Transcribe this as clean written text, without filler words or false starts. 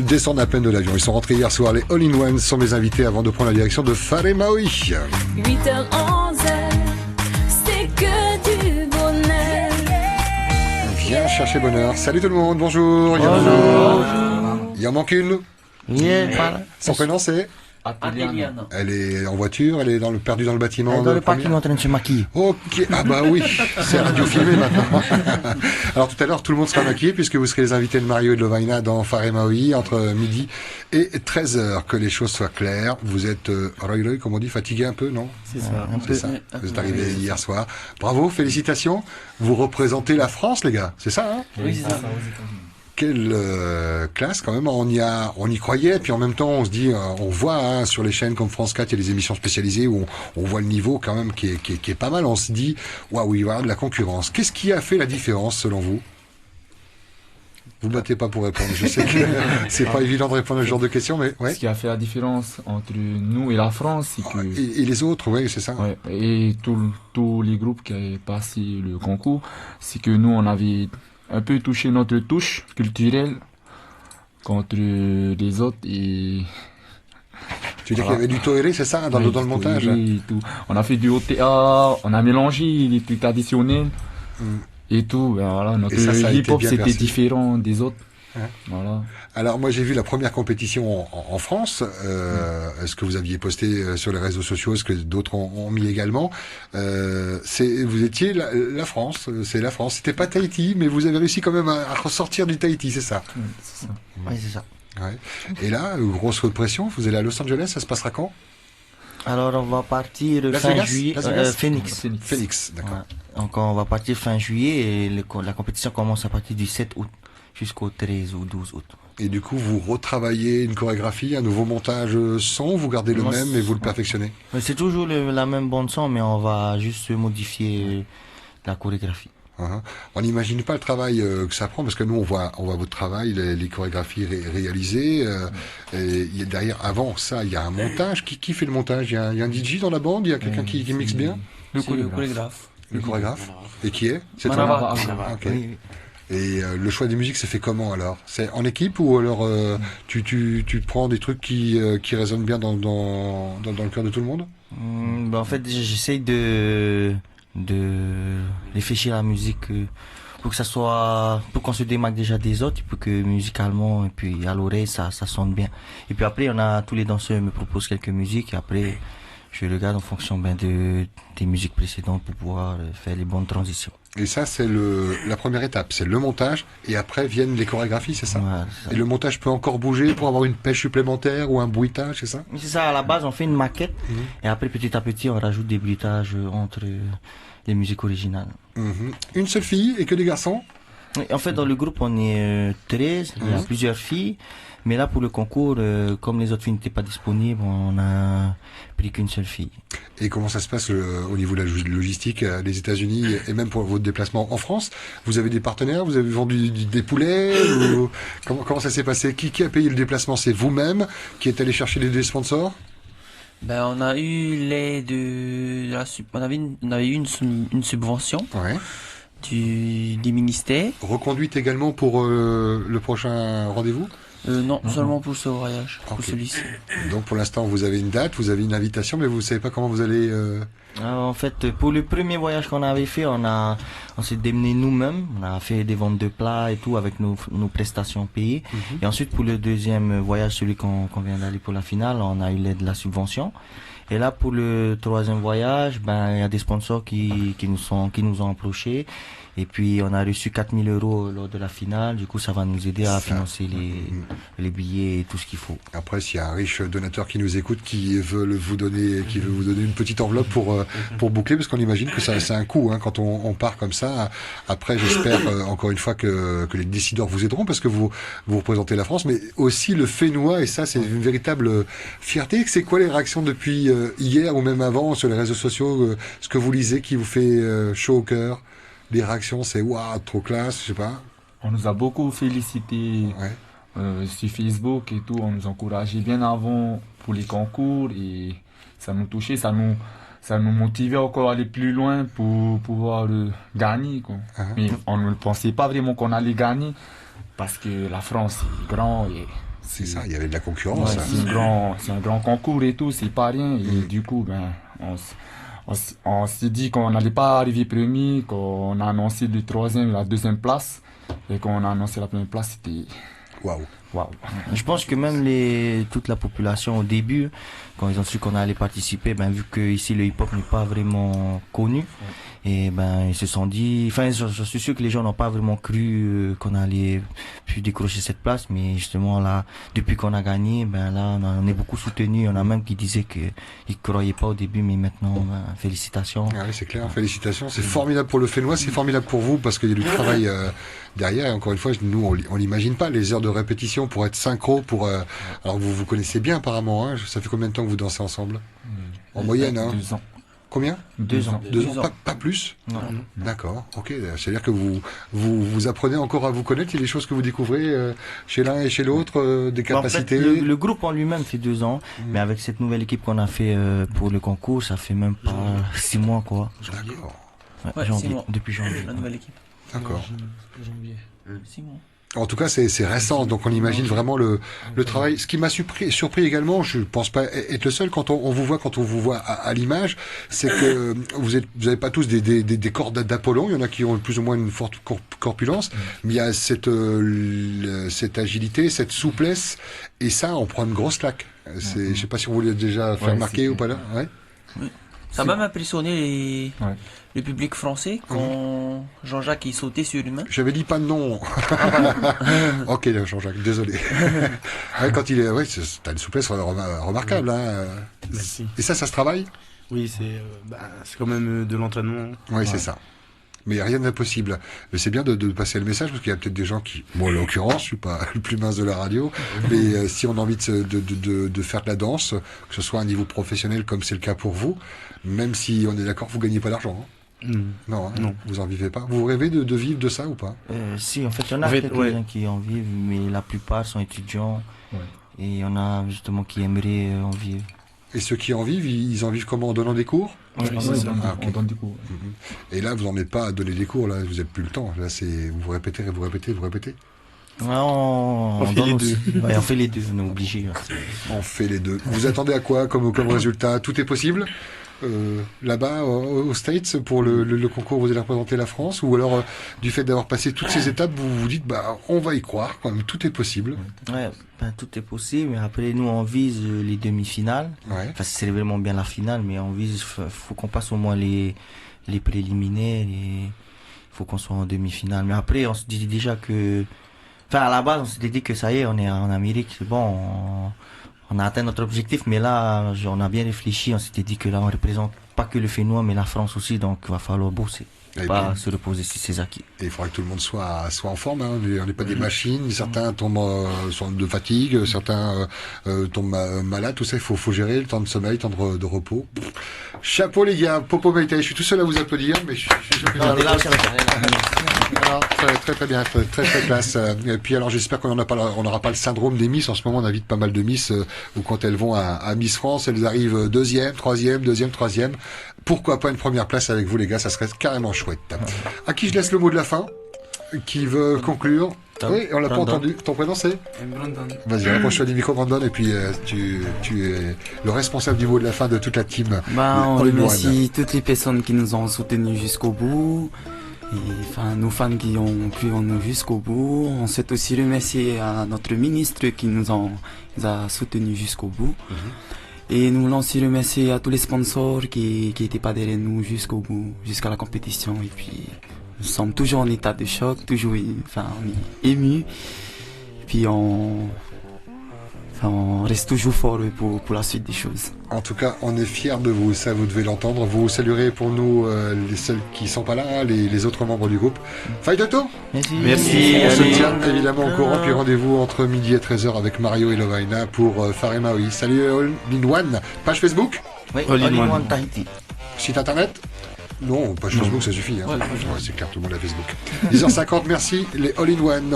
Ils descendent à peine de l'avion. Ils sont rentrés hier soir. Les All-in-One sont mes invités avant de prendre la direction de Fare Maui. 8h, 11h, c'est que du bonheur. Viens chercher bonheur. Salut tout le monde, bonjour. Il en manque une. Son prénom c'est Adeliana. Elle est en voiture, elle est perdue dans le bâtiment. Elle est dans le parking en train de se maquiller. Ok, ah bah oui, c'est radio filmé maintenant. Alors tout à l'heure, tout le monde sera maquillé puisque vous serez les invités de Mario et de Lovaina dans Fare Maui entre midi et 13h. Que les choses soient claires. Vous êtes, Roy, comme on dit, fatigué un peu, non? C'est ça. C'est ça. Vous êtes arrivé hier soir. Bravo, félicitations. Vous représentez la France, les gars. C'est ça, hein? Oui, c'est ça. Quelle classe quand même, on y croyait, puis en même temps on se dit, on voit hein, sur les chaînes comme France 4, il y a des émissions spécialisées où on voit le niveau quand même qui est pas mal, on se dit, waouh, il va y avoir de la concurrence. Qu'est-ce qui a fait la différence selon vous? Vous battez pas pour répondre, je sais que c'est pas évident de répondre à ce genre de questions, mais ouais. Ce qui a fait la différence entre nous et la France, c'est que... Et les autres, oui, c'est ça. Ouais, et tous les groupes qui avaient passé le concours, c'est que nous on avait un peu touché notre touche culturelle contre les autres et... Tu veux dire qu'il y avait du toéré, c'est ça, dans le montage? Et tout. On a fait du OTA, on a mélangé les trucs traditionnels et tout. Ben voilà, notre hip-hop c'était différent des autres. Ouais. Voilà. Alors moi j'ai vu la première compétition en France, ce que vous aviez posté sur les réseaux sociaux, ce que d'autres ont mis également. Vous étiez la France, c'est la France. C'était pas Tahiti, mais vous avez réussi quand même à ressortir du Tahiti, c'est ça? C'est ça. Oui, c'est ça. Ouais. Et là, grosse pression, vous allez à Los Angeles, ça se passera quand? Alors on va partir Las fin Vegas juillet, Phoenix, d'accord. Ouais. Donc on va partir fin juillet et la compétition commence à partir du 7 août jusqu'au 13 ou 12 août. Et du coup, vous retravaillez une chorégraphie, un nouveau montage son, vous gardez le même et vous le perfectionnez? C'est toujours la même bande son, mais on va juste modifier la chorégraphie. On n'imagine pas le travail que ça prend parce que nous on voit votre travail, les chorégraphies réalisées. Et derrière, avant ça, il y a un montage. Qui fait le montage? Il y a un DJ dans la bande? Il y a quelqu'un qui mixe bien? Le chorégraphe. Le chorégraphe. Et qui est? C'est Manava. Ok. Et le choix des musiques, c'est fait comment alors? C'est en équipe ou alors tu prends des trucs qui résonnent bien dans le cœur de tout le monde? En fait, j'essaye de réfléchir à la musique pour que ça soit, pour qu'on se démarque déjà des autres, pour que musicalement et puis à l'oreille ça sonne bien. Et puis après, tous les danseurs me proposent quelques musiques et après je regarde en fonction des musiques précédentes pour pouvoir faire les bonnes transitions. Et ça, c'est la première étape, c'est le montage, et après viennent les chorégraphies, c'est ça? Ouais, c'est ça. Et le montage peut encore bouger pour avoir une pêche supplémentaire ou un bruitage, c'est ça? C'est ça, à la base on fait une maquette et après petit à petit on rajoute des bruitages entre les musiques originales. Une seule fille et que des garçons? En fait, dans le groupe, on est 13, il y a plusieurs filles. Mais là, pour le concours, comme les autres filles n'étaient pas disponibles, on a pris qu'une seule fille. Et comment ça se passe au niveau de la logistique, les États-Unis et même pour votre déplacement en France? Vous avez des partenaires? Vous avez vendu des poulets? Ou comment ça s'est passé? Qui a payé le déplacement? C'est vous-même qui êtes allé chercher des sponsors? Ben, on a eu on avait eu une subvention des ministères. Reconduite également pour le prochain rendez-vous? Non, seulement pour ce voyage, pour celui-ci. Donc pour l'instant, vous avez une date, vous avez une invitation, mais vous ne savez pas comment vous allez... En fait, pour le premier voyage qu'on avait fait, on s'est démené nous-mêmes. On a fait des ventes de plats et tout avec nos prestations payées. Et ensuite, pour le deuxième voyage, celui qu'on vient d'aller pour la finale, on a eu l'aide de la subvention. Et là, pour le troisième voyage, il y a des sponsors qui nous ont approchés. Et puis, on a reçu 4 000 € lors de la finale. Du coup, ça va nous aider à financer les billets et tout ce qu'il faut. Après, s'il y a un riche donateur qui nous écoute, qui veut vous donner une petite enveloppe pour boucler, parce qu'on imagine que c'est un coût, hein, quand on part comme ça. Après, j'espère, encore une fois, que les décideurs vous aideront, parce que vous représentez la France, mais aussi le Fénois, et ça, c'est une véritable fierté. C'est quoi les réactions depuis hier ou même avant sur les réseaux sociaux, ce que vous lisez qui vous fait chaud au cœur? Les réactions, c'est waouh, trop classe, je sais pas. On nous a beaucoup félicité sur Facebook et tout. On nous encourageait bien avant pour les concours et ça nous touchait, ça nous motivait encore à aller plus loin pour pouvoir gagner, quoi. Mais on ne pensait pas vraiment qu'on allait gagner parce que la France est grand et C'est ça, il y avait de la concurrence. C'est un grand concours et tout, c'est pas rien. Et du coup, on s'est dit qu'on n'allait pas arriver premier, qu'on a annoncé le 3e et la 2e place. Et quand on a annoncé la première place, c'était... Waouh. Je pense que même toute la population au début, quand ils ont su qu'on allait participer, vu que ici le hip-hop n'est pas vraiment connu, et ils se sont dit, je suis sûr que les gens n'ont pas vraiment cru qu'on allait pu décrocher cette place, mais justement là, depuis qu'on a gagné, là on est beaucoup soutenu. On a même qui disaient qu'ils croyaient pas au début, mais maintenant, félicitations. Ah oui, c'est clair, félicitations. C'est formidable pour le Fénois, c'est formidable pour vous parce qu'il y a du travail derrière. Et encore une fois, nous on l'imagine pas, les heures de répétition pour être synchro, alors vous vous connaissez bien apparemment, hein. Ça fait combien de temps que vous dansez ensemble? En moyenne, hein? 2 ans. Combien? 2 ans. 2 ans, pas plus? Non. D'accord, ok. C'est-à-dire que vous apprenez encore à vous connaître, il y a des choses que vous découvrez chez l'un et chez l'autre, des capacités. En fait, le groupe en lui-même fait 2 ans, mais avec cette nouvelle équipe qu'on a fait pour le concours, ça fait même pas 6 mois, quoi. D'accord. Ouais, 6 mois. Depuis janvier. La nouvelle équipe. D'accord. Janvier. 6 mois. En tout cas, c'est récent, donc on imagine vraiment le travail. Ce qui m'a surpris également, je pense pas être le seul, quand on vous voit à l'image, c'est que vous avez pas tous des corps d'Apollon. Il y en a qui ont plus ou moins une forte corpulence, mais il y a cette agilité, cette souplesse, et ça, on prend une grosse claque. Je sais pas si vous voulez déjà faire remarquer ou pas là. Ouais. Oui. Ça a même impressionné le public français quand Jean-Jacques est sauté sur lui-même. J'avais dit pas de nom. Ok, Jean-Jacques, désolé. Quand il est, t'as une souplesse remarquable. Hein. Merci. Et ça se travaille? Oui, c'est quand même de l'entraînement. Oui, c'est ça. Mais rien d'impossible. Mais c'est bien de passer le message, parce qu'il y a peut-être des gens qui, moi en l'occurrence, je suis pas le plus mince de la radio, mais si on a envie de faire de la danse, que ce soit à un niveau professionnel comme c'est le cas pour vous, même si on est d'accord, vous gagnez pas d'argent. Hein. Non, vous en vivez pas. Vous rêvez de vivre de ça ou pas? Si, en fait, il y en a quelques-uns qui en vivent, mais la plupart sont étudiants. Ouais. Et il y en a justement qui aimeraient en vivre. Et ceux qui en vivent, ils en vivent comment? En donnant des cours? Oui, on donne des cours. Et là, vous n'en êtes pas à donner des cours, là, vous n'avez plus le temps. Là, vous répétez. Ouais, on fait les deux. Ouais, on fait les deux, on est obligé. On fait les deux. Vous attendez à quoi comme résultat? Tout est possible? Là-bas, aux States, pour le concours, vous allez représenter la France? Ou alors, du fait d'avoir passé toutes ces étapes, vous vous dites, on va y croire, quand même, tout est possible? Ouais, tout est possible, mais après, nous, on vise les demi-finales. Ouais. Enfin, c'est vraiment bien la finale, mais on vise, faut qu'on passe au moins les préliminaires, et faut qu'on soit en demi-finale. Mais après, on se dit déjà que, à la base, on s'était dit que ça y est, on est en Amérique, c'est bon, on a atteint notre objectif, mais là, on a bien réfléchi, on s'était dit que là, on représente pas que le Fénois, mais la France aussi, donc il va falloir bosser. Pas se reposer sur ses acquis. Et il faudra que tout le monde soit en forme, hein. On n'est pas des machines, certains tombent de fatigue, certains tombent malades, tout ça, il faut gérer le temps de sommeil, le temps de repos. Chapeau les gars, Popo Meïté, je suis tout seul à vous applaudir, mais je suis très bien, très classe. Et puis alors j'espère qu'on n'aura pas le syndrome des Miss. En ce moment on invite pas mal de Miss où quand elles vont à Miss France, elles arrivent deuxième, troisième. Pourquoi pas une première place avec vous les gars, ça serait carrément chouette. À qui je laisse le mot de la fin? Qui veut conclure? Oui, on l'a pas entendu. Ton prénom c'est? Brandon. Vas-y, rapproche-toi du micro Brandon, et puis tu es le responsable du mot de la fin de toute la team. On remercie toutes les personnes qui nous ont soutenus jusqu'au bout. Et nos fans qui ont cru en nous jusqu'au bout. On souhaite aussi remercier à notre ministre qui nous a soutenus jusqu'au bout. Et nous voulons aussi remercier à tous les sponsors qui étaient pas derrière nous jusqu'au bout, jusqu'à la compétition. Et puis, nous sommes toujours en état de choc, on est émus. Et puis on reste toujours fort pour la suite des choses. En tout cas, on est fiers de vous, ça vous devez l'entendre. Vous saluerez pour nous les seuls qui sont pas là, les autres membres du groupe. Fight Toto. Merci. On se tient évidemment au courant, puis rendez-vous entre midi et 13h avec Mario et Lovaina pour Farema. Oui. Salut All in One. Page Facebook? Oui, All in One Tahiti. Site internet? Non, page Facebook ça suffit. Hein. Ouais, c'est clair, tout le monde a Facebook. 10h50, merci les All in One.